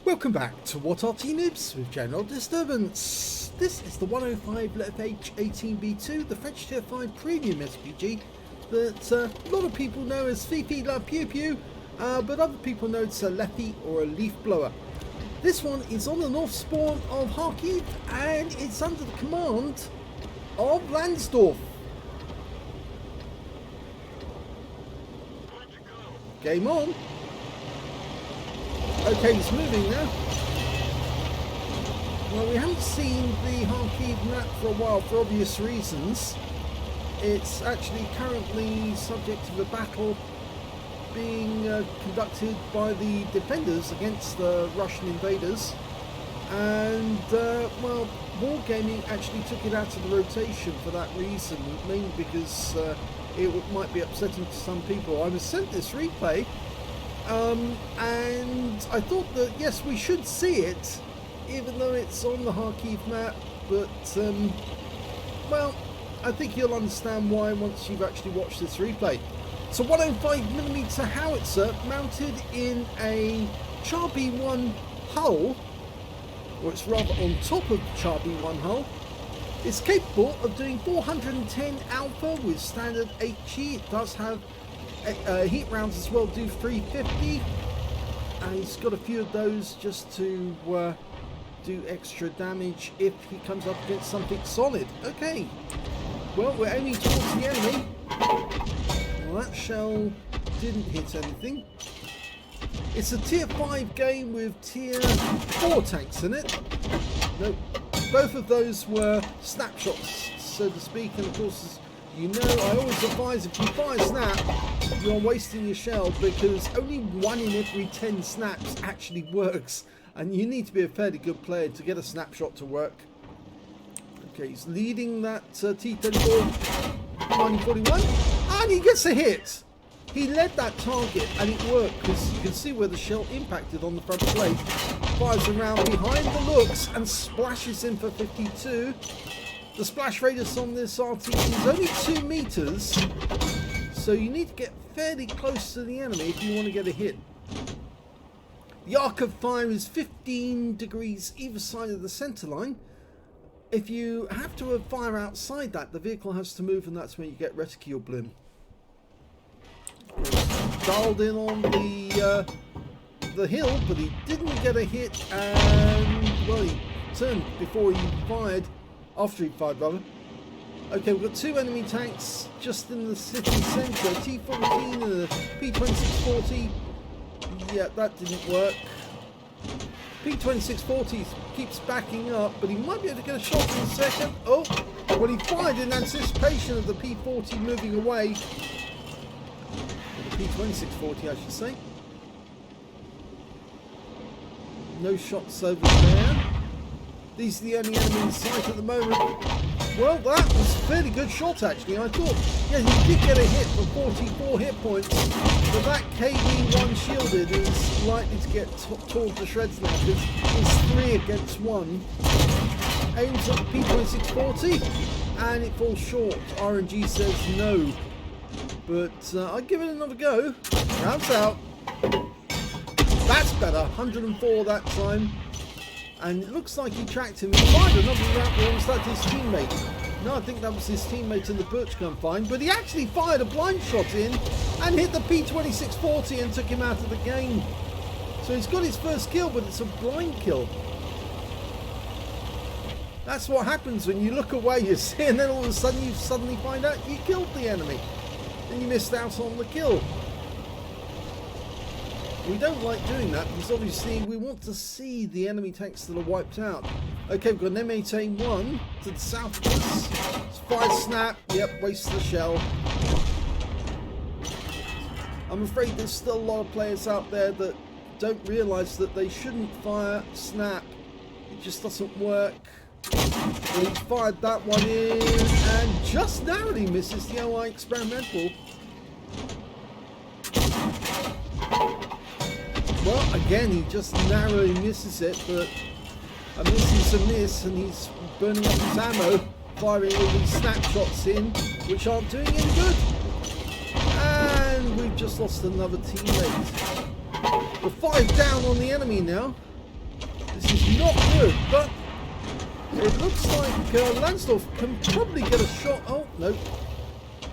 Welcome back to What Arty Noobs with General Disturbance. This is the 105 leFH18B2, the French Tier 5 Premium SPG that a lot of people know as Fifi La Pew Pew, but other people know it's a leFH or a leaf blower. This one is on the north spawn of Kharkov and it's under the command of Lansdorf. Game on. Okay, it's moving now. Well, we haven't seen the Kharkov map for a while for obvious reasons. It's actually currently subject to the battle being conducted by the defenders against the Russian invaders. And, well, Wargaming actually took it out of the rotation for that reason, mainly because it might be upsetting to some people. I was sent this replay. And I thought that yes, we should see it, even though it's on the Kharkov map, but well, I think you'll understand why once you've actually watched this replay. So 105mm howitzer mounted in a Char B1 hull, or it's rather on top of the Char B1 hull. It's capable of doing 410 alpha with standard HE. It does have heat rounds as well, do 350, and he's got a few of those just to do extra damage if he comes up against something solid. Okay, well, we're aiming towards the enemy. Well, that shell didn't hit anything. It's a tier 5 game with tier 4 tanks in it. Nope, both of those were snapshots, so to speak, and of course, you know, I always advise if you fire a snap, you're wasting your shell, because only 1 in every 10 snaps actually works, and you need to be a fairly good player to get a snapshot to work. Okay, he's leading that T-34 1941, and he gets a hit. He led that target, and it worked, because you can see where the shell impacted on the front plate. Fires around behind the looks and splashes him for 52. The splash radius on this Arty is only 2 meters, so you need to get fairly close to the enemy if you want to get a hit. The arc of fire is 15 degrees either side of the center line. If you have to fire outside that, the vehicle has to move, and that's when you get reticule bloom. Dialed in on the hill, but he didn't get a hit, and well, he turned before he fired. After he fired, rather. Okay, we've got 2 enemy tanks just in the city centre. T-14 and a P-2640. Yeah, that didn't work. P-2640 keeps backing up, but he might be able to get a shot in a second. Oh, well, he fired in anticipation of the P-40 moving away. The P-2640, I should say. No shots over there. These are the only enemy in sight at the moment. Well, that was a fairly good shot, actually. I thought, yeah, he did get a hit for 44 hit points, but that KV-1 shielded is likely to get torn to shreds now, because it's 3 against 1. Aims at the P-2640, and it falls short. RNG says no, but I'll give it another go. Rounds out. That's better. 104 that time. And it looks like he tracked him. He fired another round, or was that his teammate? No, I think that was his teammate in the Birch gun find. But he actually fired a blind shot in and hit the P-2640 and took him out of the game. So he's got his first kill, but it's a blind kill. That's what happens when you look away, you see, and then all of a sudden you suddenly find out you killed the enemy. And you missed out on the kill. We don't like doing that because obviously we want to see the enemy tanks that are wiped out. Okay, we've got an M8A1 to the south of us. It's fire snap. Yep, waste the shell. I'm afraid there's still a lot of players out there that don't realise that they shouldn't fire snap. It just doesn't work. Well, he fired that one in and just narrowly misses the OI experimental. Well, again, he just narrowly misses it, but a miss is a miss, and he's burning up his ammo, firing all these snapshots in, which aren't doing any good. And we've just lost another teammate. We're 5 down on the enemy now. not good, but it looks like Lansdorf can probably get a shot. Oh, no.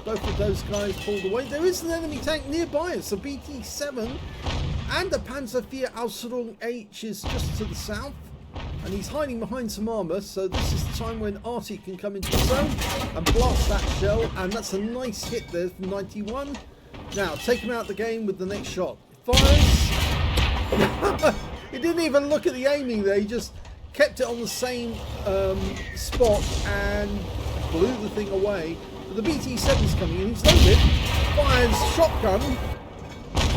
Both of those guys pulled away. There is an enemy tank nearby. It's a BT-7 and a Panzer IV Ausrung H is just to the south. And he's hiding behind some armour, so this is the time when Arty can come into the zone and blast that shell. And that's a nice hit there from 91. Now, take him out of the game with the next shot. Fires. He didn't even look at the aiming there. He just kept it on the same spot and blew the thing away. But the BT-7's coming in. He's loaded. Fires shotgun.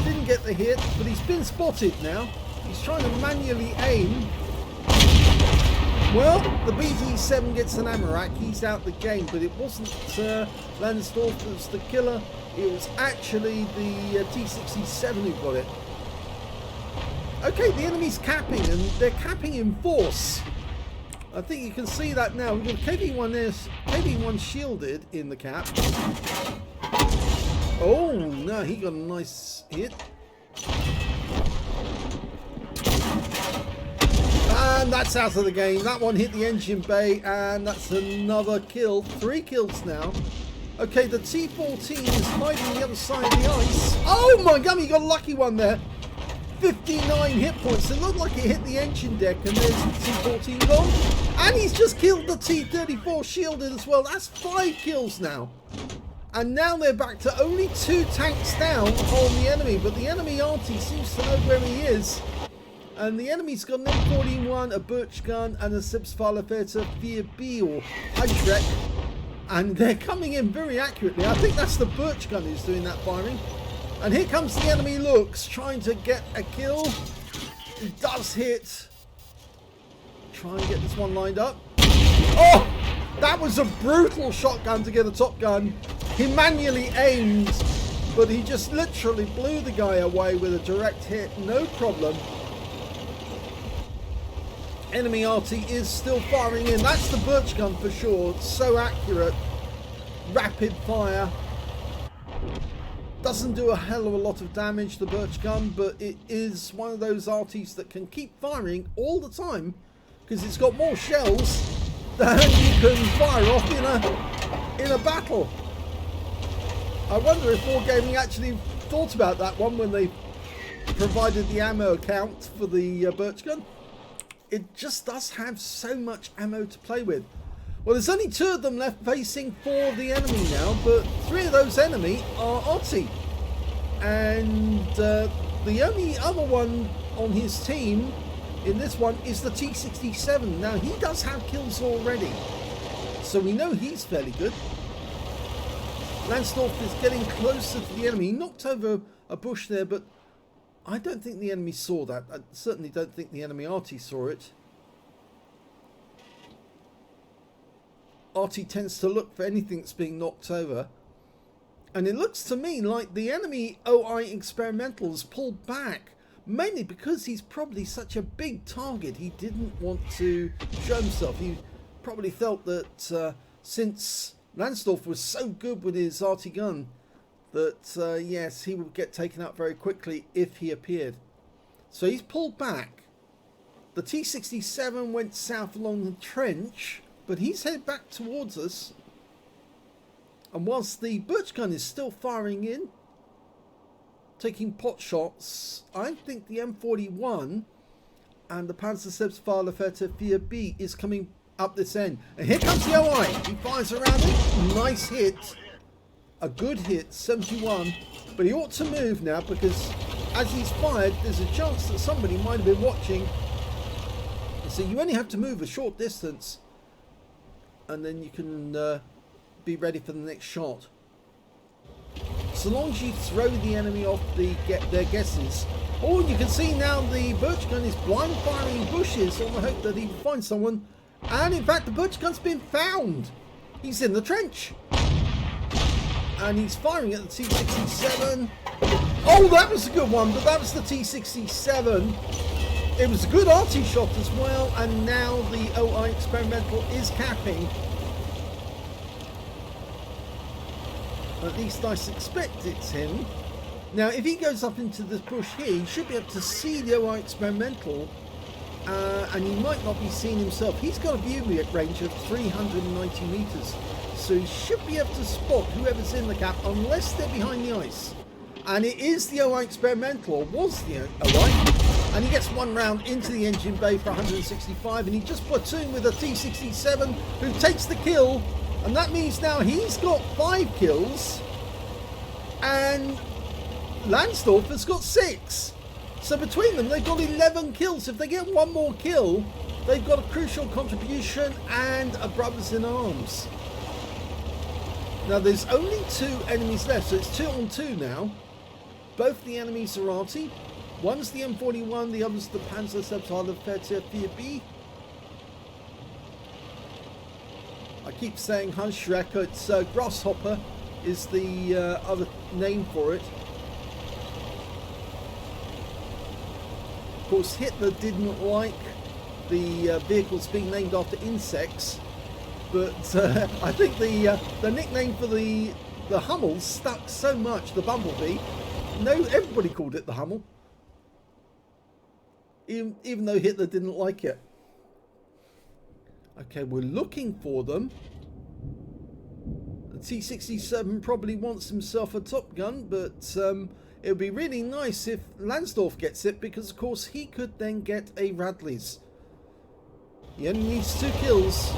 Didn't get the hit, but he's been spotted now. He's trying to manually aim. Well, the BT-7 gets an ammo rack. He's out the game, but it wasn't Lansdorf that was the killer. It was actually the T-67 who got it. Okay, the enemy's capping, and they're capping in force. I think you can see that now. We've got KV-1 there, KV-1 shielded in the cap. Oh, no, he got a nice hit. And that's out of the game. That one hit the engine bay, and that's another kill. 3 kills now. Okay, the T-14 is hiding the other side of the ice. Oh my god, he got a lucky one there. 59 hit points. It looked like it hit the engine deck, and there's the T-14 gone. And he's just killed the T-34 shielded as well. That's 5 kills now. And now they're back to only 2 tanks down on the enemy. But the enemy Arty seems to know where he is. And the enemy's got an M41, a Birch gun, and a Selbstfahrerfährte 4B or Eichreck. And they're coming in very accurately. I think that's the Birch gun who's doing that firing. And here comes the enemy Lux, trying to get a kill. He does hit. Try and get this one lined up. Oh! That was a brutal shotgun to get a top gun. He manually aimed, but he just literally blew the guy away with a direct hit. No problem. Enemy Arty is still firing in. That's the Birch gun for sure. It's so accurate. Rapid fire. Doesn't do a hell of a lot of damage, the Birch gun, but it is one of those Artys that can keep firing all the time because it's got more shells than you can fire off in a battle. I wonder if Wargaming actually thought about that one when they provided the ammo account for the Birch gun. It just does have so much ammo to play with. Well, there's only 2 of them left facing for the enemy now, but 3 of those enemy are Arty. And the only other one on his team in this one is the T-67. Now, he does have kills already, so we know he's fairly good. Lansdorf is getting closer to the enemy. He knocked over a bush there, but I don't think the enemy saw that. I certainly don't think the enemy Arty saw it. Arty tends to look for anything that's being knocked over. And it looks to me like the enemy OI Experimentals pulled back. Mainly because he's probably such a big target. He didn't want to show himself. He probably felt that since Lansdorf was so good with his Arty gun, that yes, he would get taken out very quickly if he appeared. So he's pulled back. The T-67 went south along the trench, but he's headed back towards us. And whilst the Birch gun is still firing in, taking pot shots, I think the M41 and the Panzer Selbstfahrerfährte 4B is coming up this end. And here comes the OI. He fires around it. Nice hit. A good hit, 71. But he ought to move now because as he's fired, there's a chance that somebody might have been watching. So you only have to move a short distance and then you can be ready for the next shot. So long as you throw the enemy off their guesses. Oh, you can see now the Birch gun is blind firing bushes on the hope that he will find someone. And in fact, the Birch gun's been found. He's in the trench. And he's firing at the T-67. Oh, that was a good one, but that was the T-67. It was a good Arty shot as well, and now the OI Experimental is capping. At least I suspect it's him. Now, if he goes up into this bush here, he should be able to see the OI Experimental and he might not be seen himself. He's got a view range of 390 meters, so he should be able to spot whoever's in the gap unless they're behind the ice. And it is the OI Experimental, or was the OI, and he gets one round into the engine bay for 165, and he just platooned with a T-67 who takes the kill, and that means now he's got 5 kills and Lansdorf has got 6. So between them they've got 11 kills. If they get one more kill, they've got a crucial contribution and a brothers in arms. Now there's only 2 enemies left, so it's 2 on 2 now. Both the enemies are Arty. One's the M41, the other's the leFH18B2. I keep saying Hunchrecker, it's Grasshopper is the other name for it. Of course, Hitler didn't like the vehicles being named after insects, but I think the nickname for the Hummel stuck so much, the Bumblebee. No, everybody called it the Hummel, even though Hitler didn't like it. Okay, we're looking for them. The T-67 probably wants himself a Top Gun, but it would be really nice if Lansdorf gets it, because of course he could then get a Radley's. He only needs 2 kills.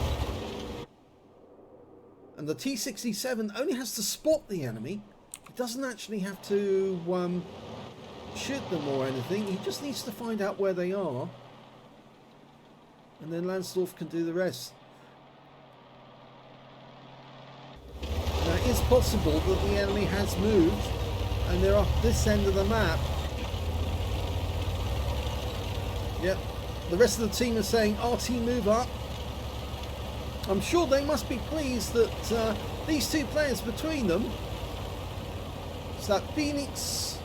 And the T-67 only has to spot the enemy. He doesn't actually have to shoot them or anything. He just needs to find out where they are. And then Lansdorf can do the rest. Now it is possible that the enemy has moved and they're up this end of the map. Yep. The rest of the team are saying, Arty, move up. I'm sure they must be pleased that these 2 players between them, it's that Phoenix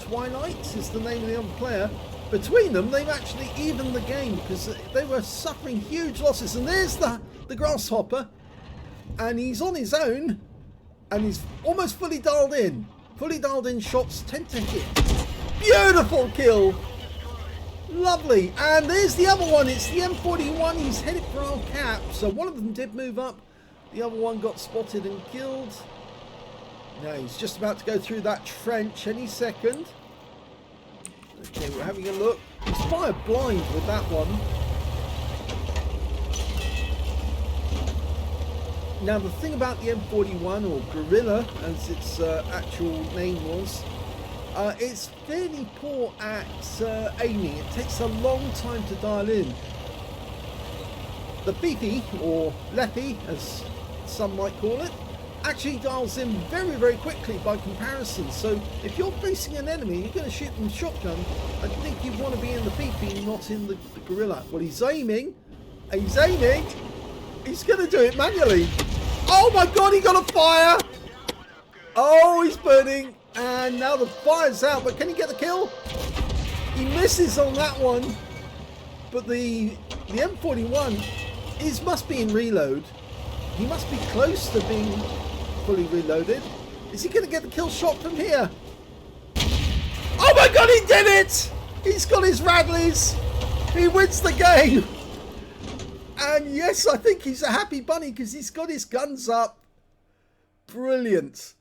Twilight is the name of the other player, between them they've actually evened the game, because they were suffering huge losses. And there's the Grasshopper, and he's on his own, and he's almost fully dialed in. Fully dialed in shots tend to hit. Beautiful kill! Lovely. And there's the other one. It's the M41. He's headed for our cap. So one of them did move up. The other one got spotted and killed. Now he's just about to go through that trench any second. Okay, we're having a look. He's fired blind with that one. Now the thing about the M41, or Gorilla as its actual name was, it's fairly poor at aiming. It takes a long time to dial in. The BP, or leFH as some might call it, actually dials in very, very quickly by comparison. So if you're facing an enemy, you're going to shoot them shotgun, I think you want to be in the BP, not in the Gorilla. Well, he's aiming. He's aiming. He's going to do it manually. Oh my god, he got a fire. Oh, he's burning. And now the fire's out, but can he get the kill? He misses on that one. But the M41 must be in reload. He must be close to being fully reloaded. Is he going to get the kill shot from here? Oh my god, he did it! He's got his Radleys. He wins the game. And yes, I think he's a happy bunny because he's got his guns up. Brilliant.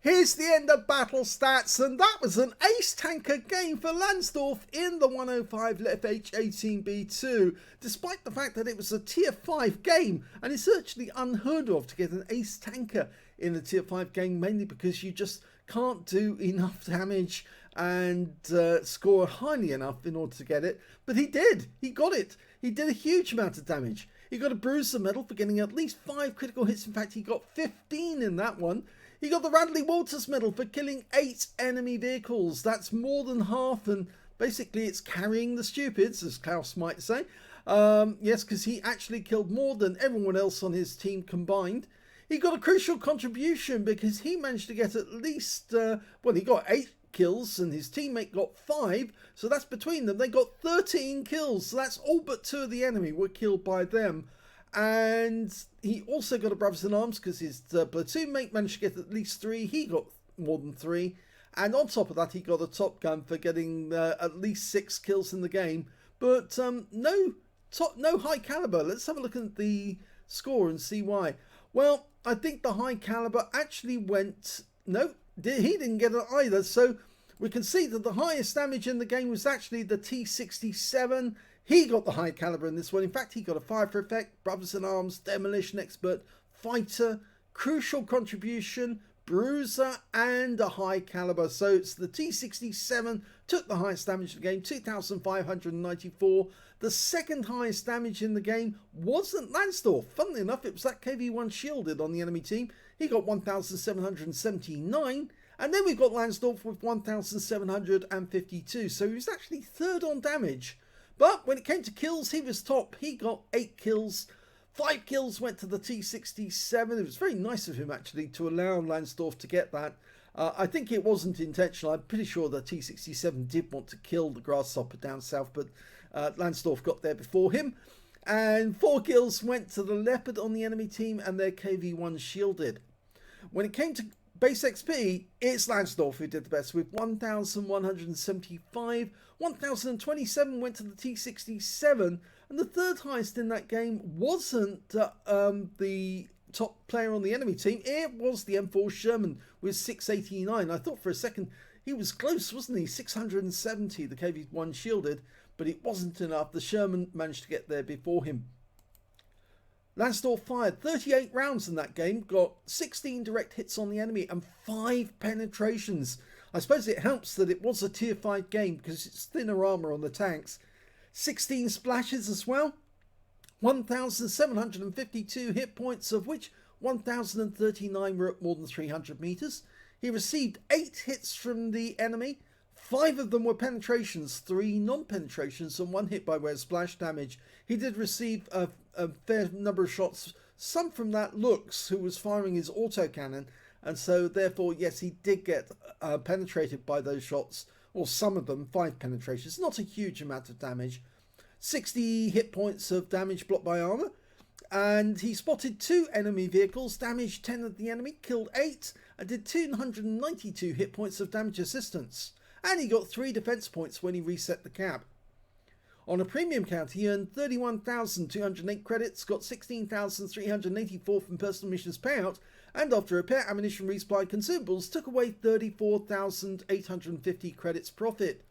Here's the end of battle stats, and that was an ace tanker game for Lansdorf in the 105 leFH18B2, despite the fact that it was a tier 5 game, and it's actually unheard of to get an ace tanker in a tier 5 game, mainly because you just can't do enough damage and score highly enough in order to get it. But he did. He got it. He did a huge amount of damage. He got a Bruiser medal for getting at least 5 critical hits. In fact, he got 15 in that one. He got the Radley Walters medal for killing 8 enemy vehicles. That's more than half, and basically it's carrying the stupids, as Klaus might say. Yes, because he actually killed more than everyone else on his team combined. He got a crucial contribution because he managed to get at least, well, he got 8 kills and his teammate got 5. So that's between them. They got 13 kills. So that's all but 2 of the enemy were killed by them. And he also got a brothers in arms because his platoon mate managed to get at least 3. He got more than 3. And on top of that, he got a Top Gun for getting at least 6 kills in the game. But no high caliber. Let's have a look at the score and see why. Well, I think the high caliber actually went... No, he didn't get it either. So we can see that the highest damage in the game was actually the T67. He got the high caliber in this one. In fact, he got a Fire for Effect, Brothers in Arms, Demolition Expert, Fighter, Crucial Contribution, Bruiser, and a high caliber. So it's the T67 took the highest damage in the game, 2,594. The second highest damage in the game wasn't Lansdorf. Funnily enough, it was that KV-1 shielded on the enemy team. He got 1,779. And then we've got Lansdorf with 1,752. So he was actually third on damage. But when it came to kills, he was top. He got 8 kills. 5 kills went to the T67. It was very nice of him, actually, to allow Lansdorf to get that. I think it wasn't intentional. I'm pretty sure the T67 did want to kill the Grasshopper down south, but Lansdorf got there before him. And 4 kills went to the Leopard on the enemy team and their KV-1 shielded. When it came to base XP, it's Lansdorf who did the best with 1,175. 1,027 went to the T67. And the third highest in that game wasn't the top player on the enemy team. It was the M4 Sherman with 689. I thought for a second he was close, wasn't he? 670, the KV-1 shielded, but it wasn't enough. The Sherman managed to get there before him. Lansdorf fired 38 rounds in that game, got 16 direct hits on the enemy and 5 penetrations. I suppose it helps that it was a tier 5 game because it's thinner armour on the tanks. 16 splashes as well. 1,752 hit points, of which 1,039 were at more than 300 meters. He received 8 hits from the enemy. 5 of them were penetrations, 3 non-penetrations, and 1 hit by way of splash damage. He did receive a fair number of shots, some from that Lux, who was firing his autocannon, and so therefore, yes, he did get penetrated by those shots, or some of them, 5 penetrations, not a huge amount of damage. 60 hit points of damage blocked by armour, and he spotted 2 enemy vehicles, damaged 10 of the enemy, killed 8, and did 292 hit points of damage assistance. And he got 3 defense points when he reset the cap. On a premium count, he earned 31,208 credits, got 16,384 from personal missions payout, and after repair, ammunition, resupply, consumables, took away 34,850 credits profit.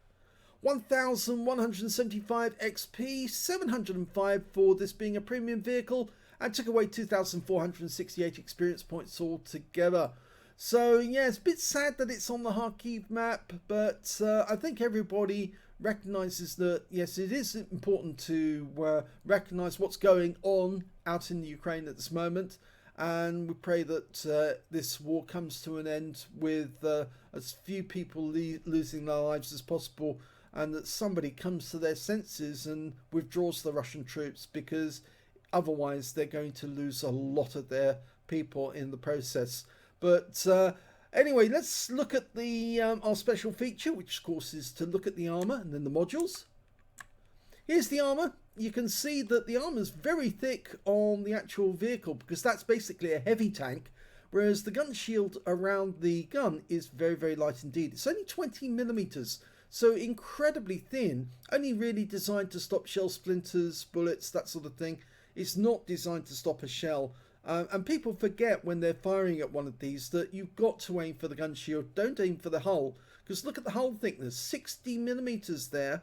1,175 XP, 705 for this being a premium vehicle, and took away 2,468 experience points altogether. So yeah, it's a bit sad that it's on the Kharkov map, but I think everybody recognises that yes, it is important to recognise what's going on out in the Ukraine at this moment, and we pray that this war comes to an end with as few people losing their lives as possible, and that somebody comes to their senses and withdraws the Russian troops, because otherwise they're going to lose a lot of their people in the process. But anyway, let's look at the our special feature, which of course is to look at the armour and then the modules. Here's the armour. You can see that the armour is very thick on the actual vehicle, because that's basically a heavy tank, whereas the gun shield around the gun is very, very light indeed. It's only 20 millimeters, so incredibly thin, only really designed to stop shell splinters, bullets, that sort of thing. It's not designed to stop a shell. And people forget when they're firing at one of these that you've got to aim for the gun shield. Don't aim for the hull, because look at the hull thickness, 60 millimeters there.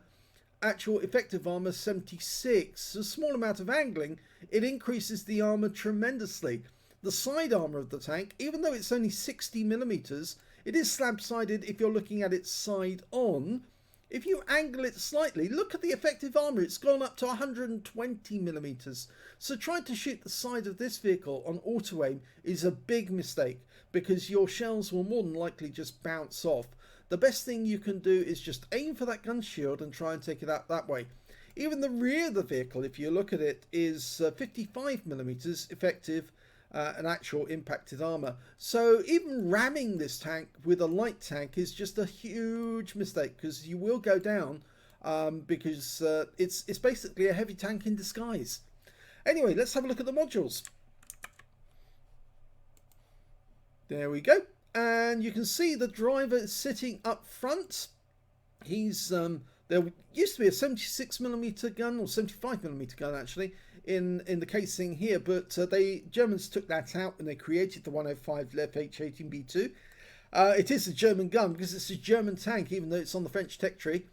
Actual effective armor 76. A small amount of angling, it increases the armor tremendously. The side armor of the tank, even though it's only 60 millimeters, it is slab-sided if you're looking at it side on. If you angle it slightly, look at the effective armor. It's gone up to 120 millimeters. So trying to shoot the side of this vehicle on auto aim is a big mistake, because your shells will more than likely just bounce off. The best thing you can do is just aim for that gun shield and try and take it out that way. Even the rear of the vehicle, if you look at it, is 55 millimeters effective and actual impacted armor. So even ramming this tank with a light tank is just a huge mistake, because you will go down because it's basically a heavy tank in disguise. Anyway, let's have a look at the modules. There we go. and you can see the driver is sitting up front. He's there used to be a 76mm gun, or 75mm gun actually, in the casing here, but Germans took that out when they created the 105 leFH18B2. It is a German gun because it's a German tank, even though it's on the French tech tree.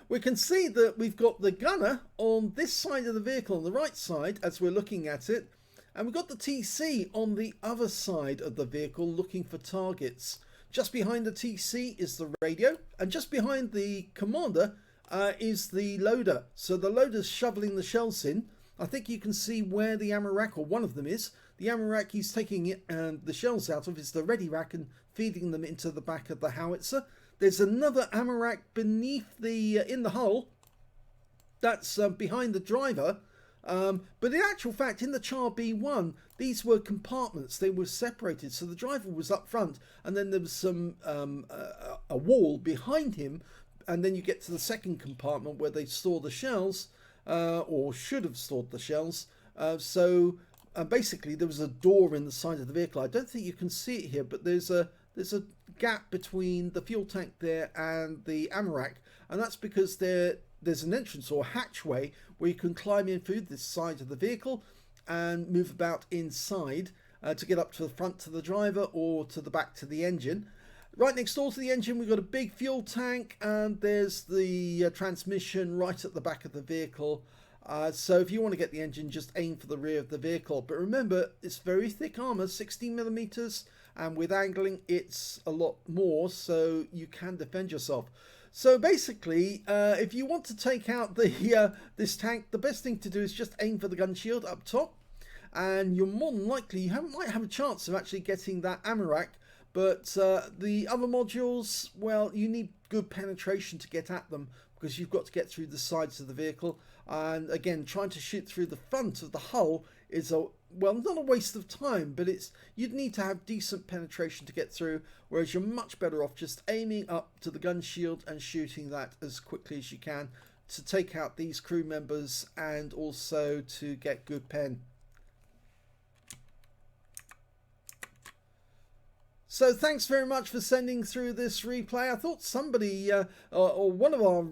We can see that we've got the gunner on this side of the vehicle, on the right side, as we're looking at it. And we've got the TC on the other side of the vehicle looking for targets. Just behind the TC is the radio, and just behind the commander is the loader. So the loader's shoveling the shells in. I think you can see where the ammo rack, or one of them is. The ammo rack he's taking it and the shells out of is the ready rack and feeding them into the back of the howitzer. There's another ammo rack beneath the in the hull. That's behind the driver. But in actual fact, in the Char B1, these were compartments. They were separated. So the driver was up front, and then there was some a wall behind him, and then you get to the second compartment where they store the shells, or should have stored the shells. Basically, there was a door in the side of the vehicle. I don't think you can see it here, but there's a gap between the fuel tank there and the ammo rack, and that's because there's an entrance or hatchway where you can climb in through this side of the vehicle and move about inside to get up to the front to the driver or to the back to the engine. Right next door to the engine, we've got a big fuel tank, and there's the transmission right at the back of the vehicle. So if you want to get the engine, just aim for the rear of the vehicle. But remember, it's very thick armor, 16mm, and with angling it's a lot more, so you can defend yourself. So basically, if you want to take out the this tank, the best thing to do is just aim for the gun shield up top, and you're more than likely, might have a chance of actually getting that ammo rack. But the other modules, well, you need good penetration to get at them, because you've got to get through the sides of the vehicle. And again, trying to shoot through the front of the hull is not a waste of time, but you'd need to have decent penetration to get through, whereas you're much better off just aiming up to the gun shield and shooting that as quickly as you can to take out these crew members and also to get good pen. So thanks very much for sending through this replay. I thought somebody, or one of our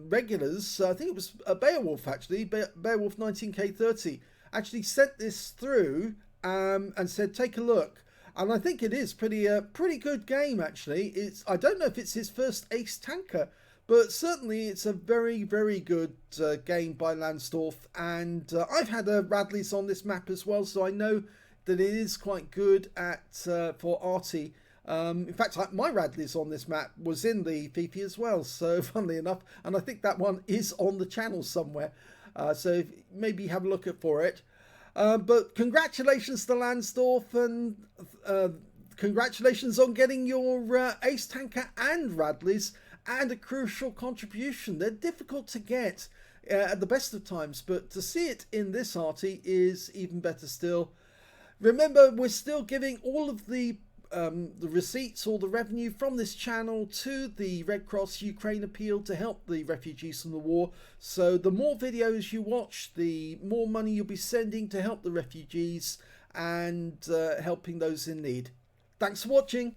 regulars, I think it was Beowulf actually, Beowulf 19K30, actually sent this through and said, take a look. And I think it is pretty good game actually. I don't know if it's his first ace tanker, but certainly it's a very, very good game by Lansdorf. And I've had Radleys on this map as well, so I know that it is quite good for Arty. In fact, my Radleys on this map was in the Fifi as well, so funnily enough, and I think that one is on the channel somewhere, so maybe have a look for it. But congratulations to Lansdorf, and congratulations on getting your ace tanker and Radleys, and a crucial contribution. They're difficult to get at the best of times, but to see it in this Arty is even better still. Remember, we're still giving all of the receipts or the revenue from this channel to the Red Cross Ukraine appeal to help the refugees from the war. So the more videos you watch, the more money you'll be sending to help the refugees and helping those in need. Thanks for watching.